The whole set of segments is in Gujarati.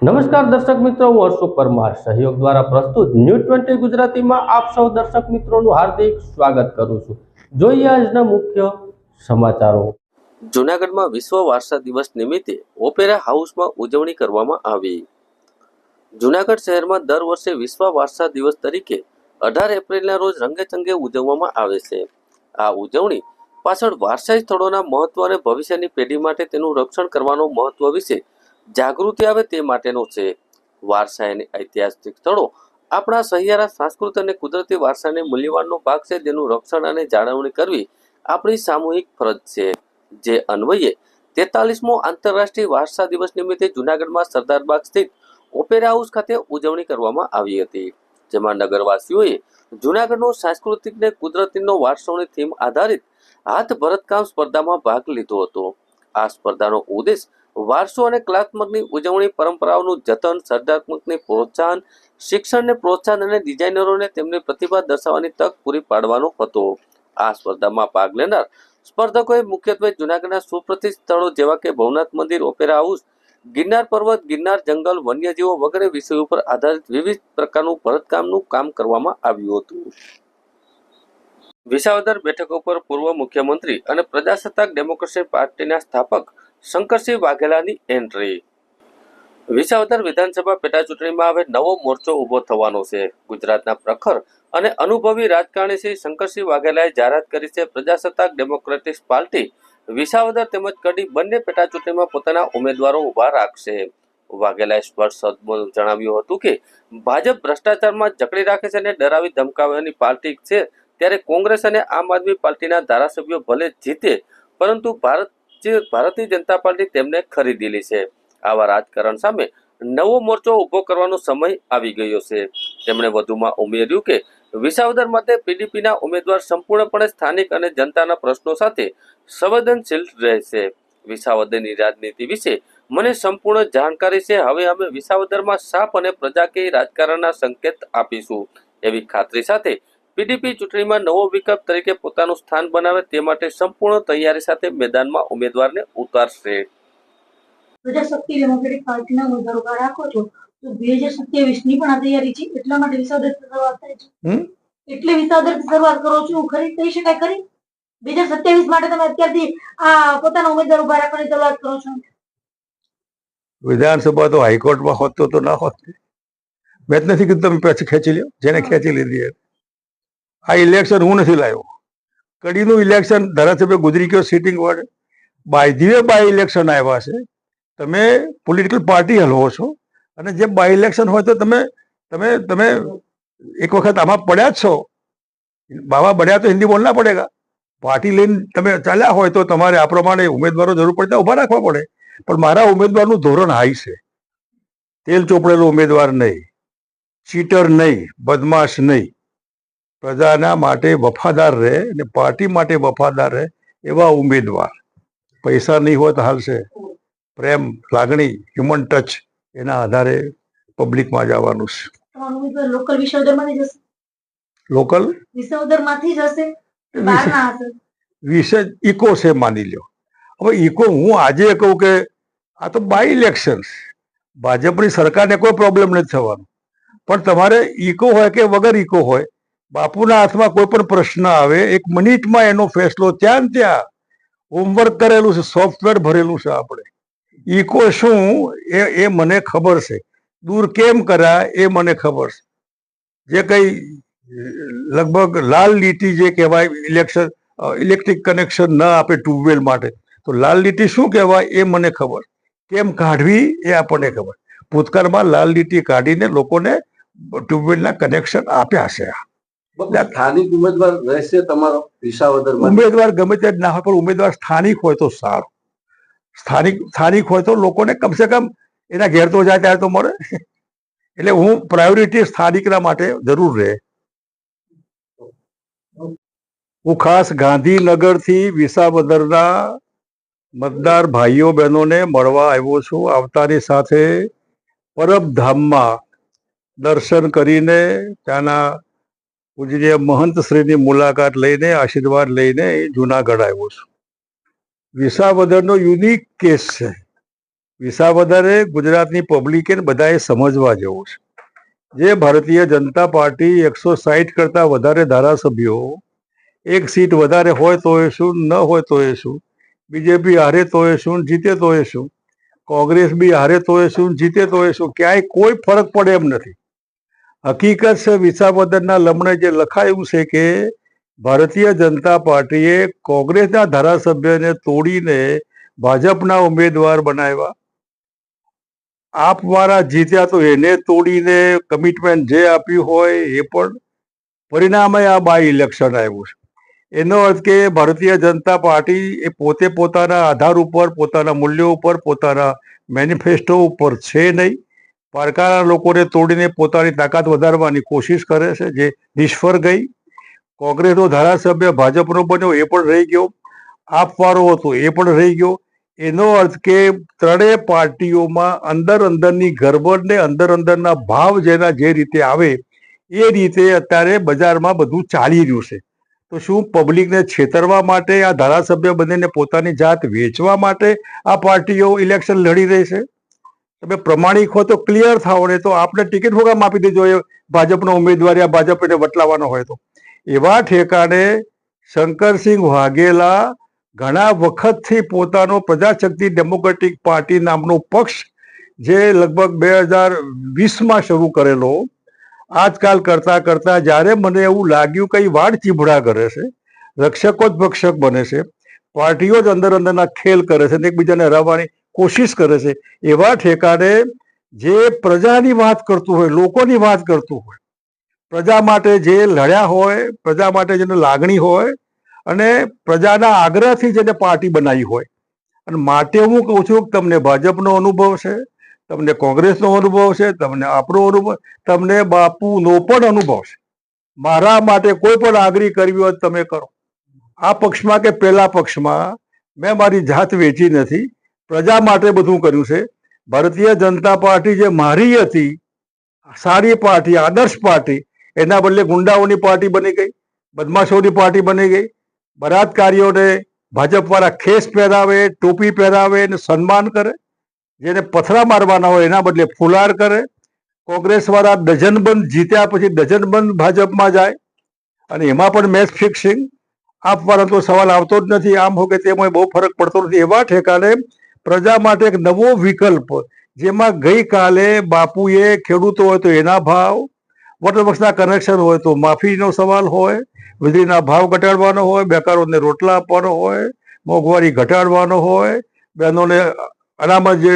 નમસ્કાર દર્શક મિત્રો, હું હર્ષ પરમાર સહયોગ દ્વારા પ્રસ્તુત ન્યૂઝ 20 ગુજરાતીમાં આપ સૌ દર્શક મિત્રોનું હાર્દિક સ્વાગત કરું છું। જોઈએ આજના મુખ્ય સમાચારો। જૂનાગઢમાં વિશ્વ વારસા દિવસ નિમિત્તે ઓપેરા હાઉસમાં ઉજવણી કરવામાં આવી। જૂનાગઢ શહેરમાં દર વર્ષે વિશ્વ વારસા દિવસ તરીકે 18 એપ્રિલના રોજ રંગેચંગે ઉજવવામાં આવે છે। આ ઉજવણી પાછળ વારસાઈ સ્થળોના મહત્વ અને ભવિષ્યની પેઢી માટે તેનું રક્ષણ કરવાનો મહત્વ વિશે જાગૃતિ આવે તે માટેનો છે। વારસા અને ઐતિહાસિક સ્થળો આપણા સહિયારા સાંસ્કૃતિક અને કુદરતી વારસાને મૂલ્યવાનનો ભાગ છે, જેનું રક્ષણ અને જાળવણી કરવી આપણી સામૂહિક ફરજ છે। જે અન્વયે 43મો આંતરરાષ્ટ્રીય વારસા દિવસ નિમિત્તે જૂનાગઢમાં સરદારબાગ સ્થિત ઓપેરા હાઉસ ખાતે ઉજવણી કરવામાં આવી હતી, જેમાં નગરવાસીઓએ જૂનાગઢનો સાંસ્કૃતિક અને કુદરતીનો વારસોની થીમ આધારિત હાથ ભરતકામ સ્પર્ધામાં ભાગ લીધો હતો। આ સ્પર્ધાનો ઉદ્દેશ વારસો અને કલાત્મકની ઉજવણી, પરંપરાઓનું જતન, સર્જનાત્મકને પ્રોત્સાહન, શિક્ષણને પ્રોત્સાહન અને ડિઝાઇનરોને તેમની પ્રતિભા દર્શાવવાની તક પૂરી પાડવાનો હતો। આ સ્પર્ધામાં ભાગ લેનાર સ્પર્ધકોએ મુખ્યત્વે જૂનાગઢના સુપ્રસિદ્ધ સ્થળો જેવા કે ભવનાથ મંદિર, ઓપેરા હાઉસ, ગિરનાર પર્વત, ગિરનાર જંગલ, વન્યજીવો વગેરે વિષયો પર આધારિત વિવિધ પ્રકારનું ભરતકામનું કામ કરવામાં આવ્યું હતું। વિસાવદર બેઠક ઉપર પૂર્વ મુખ્યમંત્રી અને પ્રજાસત્તાક ડેમોક્રેસી પાર્ટીના સ્થાપક શંકરસિંહ વાઘેલાની એન્ટ્રી। વિસાવદર વિધાનસભા પેટા ચૂંટણીમાં હવે નવો મોરચો ઉભો થવાનો છે। ગુજરાતના પ્રખર અને અનુભવી રાજકારણી શ્રી શંકરસિંહ વાઘેલાએ જાહેરાત કરી છે, પ્રજાસત્તાક ડેમોક્રેટિક પાર્ટી વિસાવદર તેમજ કડી બંને પેટા ચૂંટણીમાં પોતાના ઉમેદવારો ઉભા રાખશે। વાઘેલાએ સ્પષ્ટ શબ્દોમાં જણાવ્યું હતું કે ભાજપ ભ્રષ્ટાચારમાં જકડી રાખે છે અને ડરાવી ધમકાવવાની પાર્ટી છે, ત્યારે કોંગ્રેસ અને આમ આદમી પાર્ટીના ધારાસભ્યો ભલે જીતે, પરંતુ ભારતીય જનતા પાર્ટી તેમને ખરીદેલી છે। આવા રાજકારણ સામે નવો મોરચો ઉભો કરવાનો સમય આવી ગયો છે। તેમણે વધુમાં ઉમેર્યું કે વિસાવદર માટે પીડીપીના ઉમેદવાર સંપૂર્ણપણે સ્થાનિક અને જનતાના પ્રશ્નો સાથે સંવેદનશીલ રહેશે। વિસાવદરની રાજનીતિ વિશે મને સંપૂર્ણ જાણકારી છે। હવે અમે વિસાવદરમાં સાફ અને પ્રજાકીય રાજકારણના સંકેત આપીશું, એવી ખાતરી સાથે પીડીપી ચૂંટણીમાં નવો વિકલ્પ તરીકે પોતાનું સ્થાન બનાવે તે માટે સંપૂર્ણ તૈયારી સાથે મેદાનમાં ઉમેદવારને ઉતારશે। પ્રજાશક્તિ ડેમોક્રેટિક પાર્ટીના ઉમેદવાર ઉભા રાખો છો તો 2027 ની પણ આ તૈયારી છે, એટલા માટે વિસાવદર શરૂઆત થાય છે, એટલે વિસાવદર શરૂઆત કરો છો ખરી કહી શકાય ખરી? 2027 માટે તમે અત્યારથી આ પોતાના ઉમેદવાર ઉભા રાખવાની શરૂઆત કરો છો। વિધાનસભા તો હાઈકોર્ટમાં હોત તો ના હોત। મેં જ નથી કીધું તમે પછી ખેંચી લ્યો, જેને ખેંચી લીધી। આ ઇલેક્શન હું નથી લાવ્યો, કડીનું ઇલેક્શન ધારાસભ્ય ગુજરી ગયો sitting ward, by the way by election આવ્યા છે। તમે પોલિટિકલ પાર્ટી હલવો છો અને જે બાય ઇલેક્શન હોય તો તમે તમે તમે એક વખત આમાં પડ્યા જ છો। બાવા બન્યા તો હિન્દી બોલના પડેગા। પાર્ટી લઈને તમે ચાલ્યા હોય તો તમારે આ પ્રમાણે ઉમેદવારો જરૂર પડતા ઉભા રાખવા પડે, પણ મારા ઉમેદવારનું ધોરણ હાઈ છે। તેલ ચોપડેલો ઉમેદવાર નહીં, ચીટર નહીં, બદમાશ નહીં, પ્રજાના માટે વફાદાર રહે અને પાર્ટી માટે વફાદાર રહે એવા ઉમેદવાર। પૈસા નહીં હોય તો હાલશે, પ્રેમ, લાગણી, હ્યુમન ટચ એના આધારે પબ્લિકમાં જવાનું છે। તમારો ઉમેદવાર લોકલ વિસાવદરમાંથી જશે? લોકલ વિસાવદરમાંથી જ હશે, બહારના હશે? વિષય ઇકો છે માની લ્યો। હવે ઇકો હું આજે કહું કે આ તો બાય ઇલેક્શન, ભાજપની સરકારને કોઈ પ્રોબ્લેમ નથી થવાનો, પણ તમારે ઇકો હોય કે વગર ઇકો હોય, બાપુના હાથમાં કોઈ પણ પ્રશ્ન આવે 1 મિનિટમાં એનો ફેસલો ત્યાં ત્યાં હોમવર્ક કરેલું છે, સોફ્ટવેર ભરેલું છે। આપણે ઇકો શું એ મને ખબર છે, દૂર કેમ કર્યા એ મને ખબર છે। જે કઈ લગભગ લાલ લીટી જે કહેવાય ઇલેક્ટ્રિક કનેક્શન ન આપે ટ્યુબવેલ માટે, તો લાલ લીટી શું કહેવાય એ મને ખબર, કેમ કાઢવી એ આપણને ખબર। ભૂતકાળમાં લાલ લીટી કાઢીને લોકોને ટ્યુબવેલના કનેક્શન આપ્યા છે। સ્થાનિક ઉમેદવાર રહેશે તમારો વિસાવદરમાં? ઉમેદવાર ગમે તે ના હોય, પણ ઉમેદવાર સ્થાનિક હોય તો સારું। સ્થાનિક હોય તો લોકોને કમસે કમ એના ઘેર તો જાય ત્યારે તો મળે। એટલે હું પ્રાયોરિટી સ્થાનિકના માટે જરૂર રહે। હું ખાસ ગાંધીનગરથી વિસાવદરના મતદાર ભાઈઓ બહેનોને મળવા આવ્યો છું। આવતાની સાથે પરબધામમાં દર્શન કરીને ત્યાંના પૂજનીય મહંત શ્રીની મુલાકાત લઈને આશીર્વાદ લઈને જુનાગઢ આવ્યો છું। વિસાવદરનો યુનિક કેસ છે। વિસાવદરે ગુજરાતની પબ્લિકે બધાએ સમજવા જેવું છે. જે ભારતીય જનતા પાર્ટી 160 કરતા વધારે ધારાસભ્યો, એક સીટ વધારે હોય તો એ શું, ન હોય તો એ શું, બીજેપી હારે તો એ શું, જીતે તો એ શું, કોંગ્રેસ બી હારે તો એ શું, જીતે તો એ શું, ક્યાંય કોઈ ફરક પડે એમ નથી. હકીકત છે વિસાવદરના લમણે જે લખાયું છે કે ભારતીય જનતા પાર્ટીએ કોંગ્રેસના ધારાસભ્યને તોડીને ભાજપના ઉમેદવાર બનાવ્યા. આપવાળા જીત્યા તો એને તોડીને કમિટમેન્ટ જે આપ્યું હોય એ પણ પરિણામે આ બાય ઇલેક્શન આવ્યું છે. એનો અર્થ કે ભારતીય જનતા પાર્ટી એ પોતે પોતાના આધાર ઉપર, પોતાના મૂલ્યો ઉપર, પોતાના મેનિફેસ્ટો ઉપર છે નહીં. પારકાના લોકોને તોડીને પોતાની તાકાત વધારવાની કોશિશ કરે છે, જે નિષ્ફળ ગઈ. કોંગ્રેસનો ધારાસભ્ય ભાજપનો બન્યો એ પણ રહી ગયો, આપવાળો હતો એ પણ રહી ગયો. એનો અર્થ કે ત્રણેય પાર્ટીઓમાં અંદરની ગરબડ ને અંદરના ભાવ જેના જે રીતે આવે એ રીતે અત્યારે બજારમાં બધું ચાલી રહ્યું છે. તો શું પબ્લિકને છેતરવા માટે, આ ધારાસભ્ય બંનેને પોતાની જાત વેચવા માટે આ પાર્ટીઓ ઇલેક્શન લડી રહી છે? તમે પ્રમાણિક હો તો ક્લિયર થાઓ, ને તો આપણે ટિકિટ ફોગામ આપી દેજો એ ભાજપનો ઉમેદવાર, યા ભાજપને વટલાવાનો હોય તો. એવા ઠેકાણે શંકરસિંહ વાઘેલા ઘણા વખતથી પોતાનો પ્રજાશક્તિ ડેમોક્રેટિક પાર્ટી નામનો પક્ષ, જે લગભગ 2020માં શરૂ કરેલો, આજકાલ કરતા કરતા જ્યારે મને એવું લાગ્યું કઈ વાડ ચીભડા કરે છે, રક્ષકો જ ભક્ષક બને છે, પાર્ટીઓ જ અંદરના ખેલ કરે છે, એકબીજાને હરાવવાની કોશિશ કરે છે. એવા ઠેકાણે જે પ્રજાની વાત કરતું હોય, લોકોની વાત કરતું હોય, પ્રજા માટે જે લડ્યા હોય, પ્રજા માટે જેને લાગણી હોય, અને પ્રજાના આગ્રહથી જેને પાર્ટી બનાવી હોય, અને માટે હું કહું છું કે તમને ભાજપનો અનુભવ છે, તમને કોંગ્રેસનો અનુભવ છે, તમને આપણો અનુભવ, તમને બાપુનો પણ અનુભવ છે. મારા માટે કોઈ પણ આગ્રહ કરવી હોય તમે કરો. આ પક્ષમાં કે પેલા પક્ષમાં મેં મારી જાત વેચી નથી, પ્રજા માટે બધું કર્યું છે. ભારતીય જનતા પાર્ટી જે મારી હતી, સારી પાર્ટી, આદર્શ પાર્ટી, એના બદલે ગુંડાઓની પાર્ટી બની ગઈ, બદમાશોની પાર્ટી બની ગઈ. બળાત્કારીઓને ભાજપવાળા ખેસ પહેરાવે, ટોપી પહેરાવે ને સન્માન કરે, જેને પથરા મારવાના હોય એના બદલે ફુલાર કરે. કોંગ્રેસવાળા ડઝનબંધ જીત્યા પછી ડઝનબંધ ભાજપમાં જાય, અને એમાં પણ મેચ ફિક્સિંગ. આપવાનો તો સવાલ આવતો જ નથી. આમ હોય કે તેમાં બહુ ફરક પડતો નથી. એવા ઠેકાણે પ્રજા માટે એક નવો વિકલ્પ, જેમાં ગઈકાલે બાપુએ ખેડૂતો હોય તો એના ભાવ, વોટર વર્ક્સના કનેક્શન હોય તો માફીનો સવાલ હોય, વીજળીના ભાવ ઘટાડવાનો હોય, બેકારોને રોટલા આપવાનો હોય, મોંઘવારી ઘટાડવાનો હોય, બહેનોને અનામત જે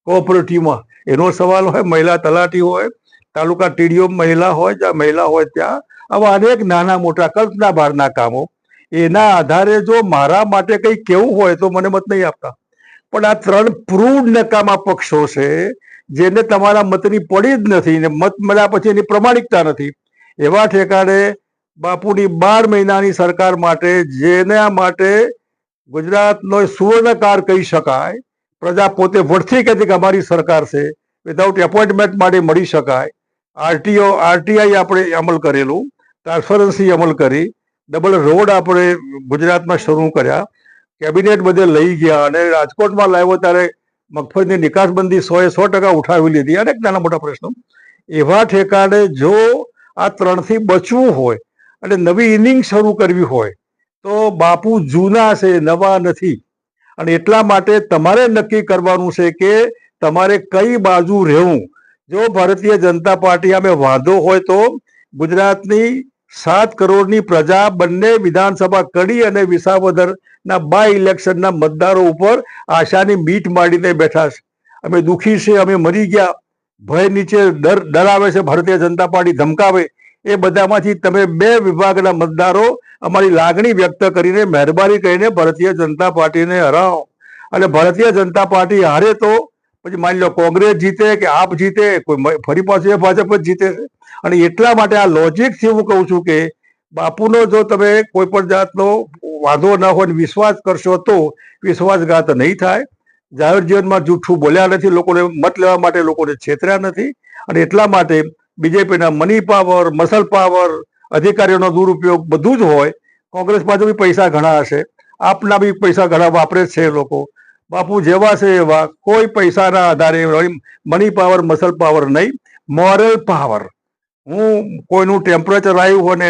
કોઓપરેટિવમાં એનો સવાલ હોય, મહિલા તલાટી હોય, તાલુકા ટીડીઓ મહિલા હોય, જ્યાં મહિલા હોય ત્યાં, આવા અનેક નાના મોટા કલ્પના બહારના કામો. એના આધારે જો મારા માટે કંઈ કેવું હોય તો મને મત નહીં આપતા. પણ આ ત્રણ પ્રૂવડ નકામા પક્ષો છે, જેને તમારા મતની પડી જ નથી, ને મત મળ્યા પછી એની પ્રમાણિકતા નથી. એવા ઠેકાણે બાપુની 12 મહિનાની સરકાર માટે, જેના માટે ગુજરાતનો સુવર્ણકાળ કહી શકાય, પ્રજા પોતે વોટથી કહેતી કે અમારી સરકાર છે, વિધાઉટ એપોઇન્ટમેન્ટ માટે મળી શકાય. આરટીઆઈ આપણે અમલ કરેલું, ટ્રાન્સપરન્સી અમલ કરી, ડબલ રોડ આપણે ગુજરાતમાં શરૂ કર્યા, કેબિનેટ બધે લઈ ગયા, અને રાજકોટમાં લાવ્યો ત્યારે મગફળીની નિકાસબંધી 100% ઉઠાવી લીધી, અનેક નાના મોટા પ્રશ્નો. એવા ઠેકાણે જો આ ત્રણથી બચવું હોય અને નવી ઇનિંગ શરૂ કરવી હોય તો બાપુ જૂના છે, નવા નથી. અને એટલા માટે તમારે નક્કી કરવાનું છે કે તમારે કઈ બાજુ રહેવું. જો ભારતીય જનતા પાર્ટી આમે વાંધો હોય તો ગુજરાતની 7 કરોડની પ્રજા બંને વિધાનસભા કડી અને વિસાવદરના બાય ઇલેક્શનના મતદારો ઉપર આશાની મીટ માંડીને બેઠા છે. અમે દુઃખી છે, અમે મરી ગયા, ભય નીચે ડર આવે છે, ભારતીય જનતા પાર્ટી ધમકાવે. એ બધામાંથી તમે 2 વિભાગના મતદારો અમારી લાગણી વ્યક્ત કરીને મહેરબાની કરીને ભારતીય જનતા પાર્ટીને હરાવો. અને ભારતીય જનતા પાર્ટી હારે તો પછી માની લો કોંગ્રેસ જીતે કે આપ જીતે, કોઈ ફરી પાછું ભાજપ જ જીતે છે. અને એટલા માટે આ લોજિકથી હું કહું છું કે બાપુનો જો તમે કોઈ પણ જાતનો વાંધો ના હોય, વિશ્વાસ કરશો તો વિશ્વાસઘાત નહીં થાય. જાહેર જીવનમાં જૂઠું બોલ્યા નથી, લોકોને મત લેવા માટે લોકોને છેતર્યા નથી. અને એટલા માટે બીજેપીના મની પાવર, મસલ પાવર, અધિકારીઓનો દુરુપયોગ બધું જ હોય. કોંગ્રેસ પાસે બી પૈસા ઘણા હશે, આપના બી પૈસા ઘણા વાપરે છે લોકો. બાપુ જેવા છે એવા, કોઈ પૈસાના આધારે, મની પાવર મસલ પાવર નહીં, મોરલ પાવર. હું કોઈનું ટેમ્પરેચર આવ્યું હોય ને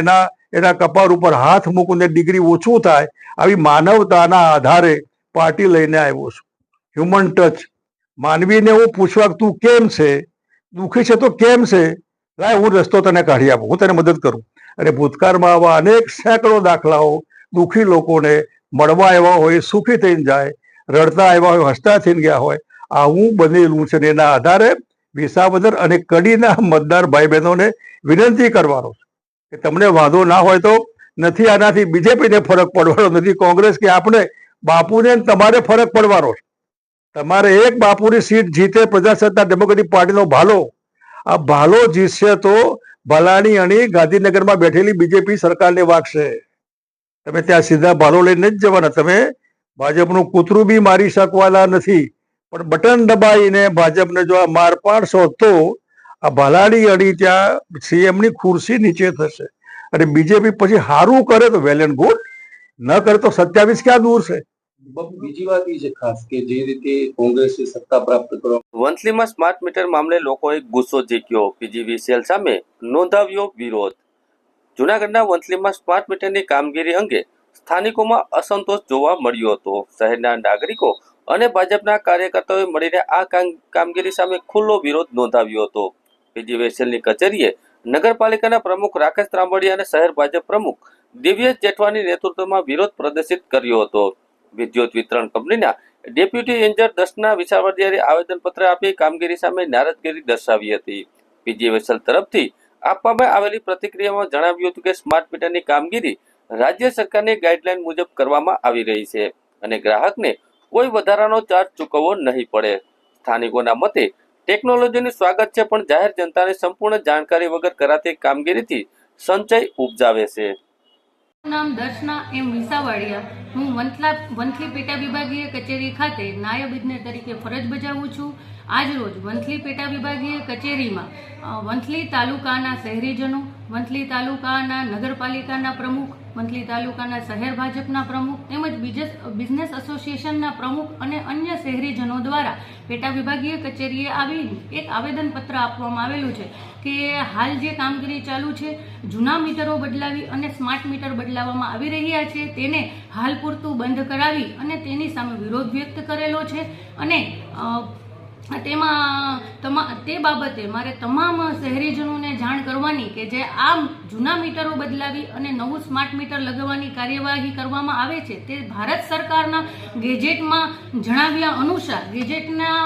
એના કપાળ ઉપર હાથ મૂકું ને ડિગ્રી ઓછું થાય, આવી માનવતાના આધારે પાર્ટી લઈને આવ્યો છું. Human touch. માનવીને હું પૂછવા તું કેમ છે, દુઃખી છે તો કેમ છે, લાય હું રસ્તો તને કાઢી આપું, હું તને મદદ કરું. અને ભૂતકાળમાં આવા અનેક સેંકડો દાખલાઓ દુઃખી લોકોને મળવા આવ્યા હોય સુખી થઈને જાય, રડતા આવ્યા હોય હસતા થઈને ગયા હોય, આવું બનેલું છે. ને એના આધારે વિસાવદર અને કડીના મતદાર ભાઈ બહેનોને વિનંતી કરવાનો છે કે તમને વાંધો ના હોય તો નથી આનાથી બીજેપીને ફરક પડવાનો, નથી કોંગ્રેસ કે આપણે, બાપુને તમારે ફરક પડવાનો છે. તમારે એક બાપુની સીટ જીતે પ્રજાસત્તાક ડેમોક્રેટિક પાર્ટીનો ભાલો, આ ભાલો જીતશે તો ભલાની અણી ગાંધીનગરમાં બેઠેલી બીજેપી સરકારને વાગશે. તમે ત્યાં સીધા ભાલો લઈને જ જવાના. તમે ભાજપનું કૂતરું બી મારી શકવાના નથી, પણ બટન દબાઈને ભાજપને જો આ માર પાડશો તો આ ભલાની અણી ત્યાં સીએમની ખુરશી નીચે થશે. અને બીજેપી પછી સારું કરે તો વેલ એન્ડ ગુડ, ન કરે તો 27 ક્યાં દૂર છે. બીજી વાત એ છે ખાસ કે જે રીતે કોંગ્રેસે સત્તા પ્રાપ્ત કરવા વંથલીમાં સ્માર્ટ મીટર મામલે લોકોએ ગુસ્સો ઝીક્યો, પીજીવીસીએલ સામે નોંધાવ્યો વિરોધ. જૂનાગઢના વંથલીમાં સ્માર્ટ મીટરની કામગીરી અંગે સ્થાનિકોમાં અસંતોષ જોવા મળ્યો હતો. શહેરના નાગરિકો અને ભાજપના કાર્યકર્તાઓએ મળીને આ કામગીરી સામે ખુલ્લો વિરોધ નોંધાવ્યો હતો. પીજીવીસીએલની કચેરીએ નગરપાલિકાના પ્રમુખ રાકેશ ત્રાંબડિયા અને શહેર ભાજપ પ્રમુખ દિવ્યેશ જેઠવાની નેતૃત્વમાં વિરોધ પ્રદર્શિત કર્યો હતો. વિદ્યુત વિતરણ કંપનીના ડેપ્યુટી એન્જિનિયર દર્શના વિસાવડિયાએ આવેદનપત્ર આપી કામગીરી સામે નારાજગી દર્શાવી હતી. પીજીવીસીએલ તરફથી આપવામાં આવેલી પ્રતિક્રિયામાં જણાવ્યું હતું કે સ્માર્ટ મીટરની કામગીરી રાજ્ય સરકારની ગાઈડલાઈન મુજબ કરવામાં આવી રહી છે અને ગ્રાહકને કોઈ વધારાનો ચાર્જ ચૂકવવો નહીં પડે. સ્થાનિકોના મતે ટેકનોલોજીનું સ્વાગત છે, પણ જાહેર જનતાને સંપૂર્ણ જાણકારી વગર કરાતી કામગીરીથી સંચય ઉપજાવે છે. નામ દર્શના એમ વિસાવડિયા. હું વંથલી પેટા વિભાગીય કચેરી ખાતે નાયબ ઇજનેર તરીકે ફરજ બજાવું છું. આજ રોજ વંથલી પેટા વિભાગીય કચેરીમાં વંથલી તાલુકાના શહેરીજનો, વંથલી તાલુકાના નગરપાલિકાના પ્રમુખ, વંથલી તાલુકાના શહેર ભાજપના પ્રમુખ તેમજ બિઝનેસ એસોસિએશનના પ્રમુખ અને અન્ય શહેરીજનો દ્વારા પેટા વિભાગીય કચેરીએ આવી એક આવેદનપત્ર આપવામાં આવેલું છે કે હાલ જે કામગીરી ચાલુ છે, જૂના મીટરો બદલાવી અને સ્માર્ટ મીટર બદલાવવામાં આવી રહ્યા છે, તેને હાલ પૂરતું બંધ કરાવી અને તેની સામે વિરોધ વ્યક્ત કરેલો છે. અને તે બાબતે મારે તમામ શહેરીજનોને જાણ કરવાની કે જે આ જૂના મીટરો બદલાવી અને નવું સ્માર્ટ મીટર લગાવવાની કાર્યવાહી કરવામાં આવે છે તે ભારત સરકારના ગેજેટમાં જણાવ્યા અનુસાર, ગેજેટના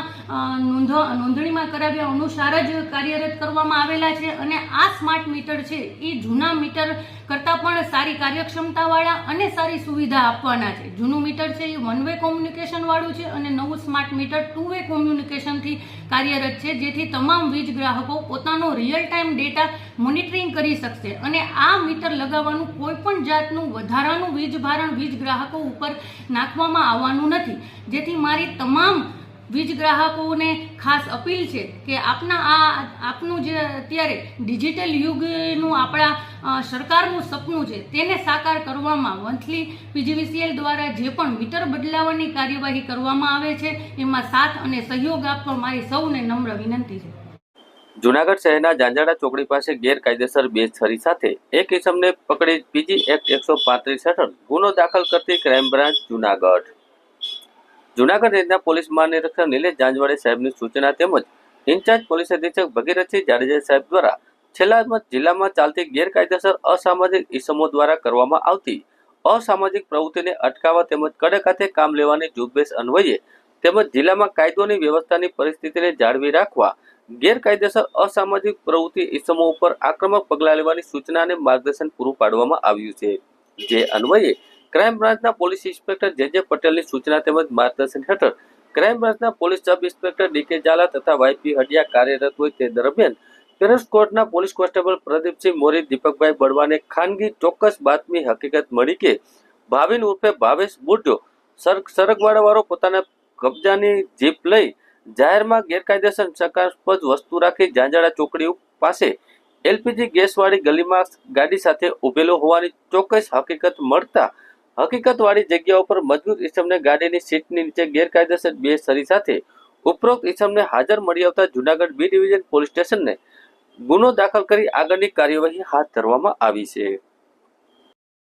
નોંધણીમાં કરાવ્યા અનુસાર જ કાર્યરત કરવામાં આવેલા છે. અને આ સ્માર્ટ મીટર છે એ જૂના મીટર કરતાં પણ સારી કાર્યક્ષમતાવાળા અને સારી સુવિધા આપવાના છે. જૂનું મીટર છે એ વન વે કોમ્યુનિકેશન વાળું છે અને નવું સ્માર્ટ મીટર 2 વે કોમ્યુનિકેશનથી કાર્યરત છે, જેથી તમામ વીજ ગ્રાહકો પોતાનો રિયલ ટાઈમ ડેટા મોનિટરિંગ કરી શકશે અને આ મીટર લગાવવાનું કોઈ પણ જાતનું વધારાનું વીજ ભારણ વીજ ગ્રાહકો ઉપર નાખવામાં આવવાનું નથી. જેથી મારી તમામ વીજ ગ્રાહકોને ખાસ અપીલ છે કે આપનું જે અત્યારે ડિજિટલ યુગનું આપણા સરકારનું સપનું છે તેને સાકાર કરવામાં વંથલી પીજીવીસીએલ દ્વારા જે પણ મીટર બદલાવવાની કાર્યવાહી કરવામાં આવે છે એમાં સાથ અને સહયોગ આપવા મારી સૌને નમ્ર વિનંતી છે. જૂનાગઢ શહેરના જાંજાડા ચોકડી પાસે ગેરકાયદેસર 2 છરી સાથે એક ઇસમને પકડી પીજી એક્ટ 135 હેઠળ ગુનો દાખલ કરતી ક્રાઇમ બ્રાન્ચ જૂનાગઢ. જૂનાગઢ રેન્જના પોલીસ મહાનિરીક્ષક નિલેશ જાંજવાડે સાહેબની સૂચના તેમજ ઇન્ચાર્જ પોલીસ અધિક્ષક ભગીરથસિંહ જાડેજા સાહેબ દ્વારા છેલ્લા જિલ્લામાં ચાલતી ગેરકાયદેસર અસામાજિક ઇસમો દ્વારા કરવામાં આવતી અસામાજિક પ્રવૃત્તિને અટકાવવા તેમજ કડક હાથે કામ લેવાની ઝુંબેશ અન્વયે તેમજ જિલ્લામાં કાયદોની વ્યવસ્થાની પરિસ્થિતિને જાળવી રાખવા ગેરકાયદેસર અસામાજિક પ્રવૃત્તિ ઇસમો ઉપર આક્રમક પગલાં લેવાની સૂચના અને માર્ગદર્શન પૂરું પાડવામાં આવ્યું છે. જે અન્વયે ક્રાઇમ બ્રાન્ચના પોલીસ ઇન્સ્પેક્ટર જે પટેલની સૂચના તેમજ માર્ગદર્શન હેઠળ ક્રાઇમ બ્રાન્ચના police sub inspector DK Jhala તથા વાયપી હડિયા કાર્યરત હોય તે દરમિયાન પેરોસ કોર્ટના પોલીસ કોન્સ્ટેબલ પ્રદીપસિંહ મોરી દીપકભાઈ બળવાને ખાનગી ચોક્કસ બાતમી હકીકત મળી કે ભાવિન ઉર્ફે ભાવેશ બુટ્યો સરગવાડાવાળો પોતાના કબજાની જીપ લઈ જાહેરમાં ગેરકાયદેસર શંકાસ્પદ વસ્તુ રાખી જાંજાડા ચોકડી પાસે એલપીજી ગેસવાળી ગલીમાં ગાડી સાથે ઉભેલો હોવાની ચોક્કસ હકીકત મળતા હકીકતવાળી જગ્યાઓ પર મજબૂત ઇસમને ગાડીની સીટની નીચે ગેરકાયદેસર 2 સરી સાથે ઉપરોક્ત ઇસમને હાજર મળી આવતા જૂનાગઢ બી ડિવિઝન પોલીસ સ્ટેશનને ગુનો દાખલ કરી આગળની કાર્યવાહી હાથ ધરવામાં આવી છે.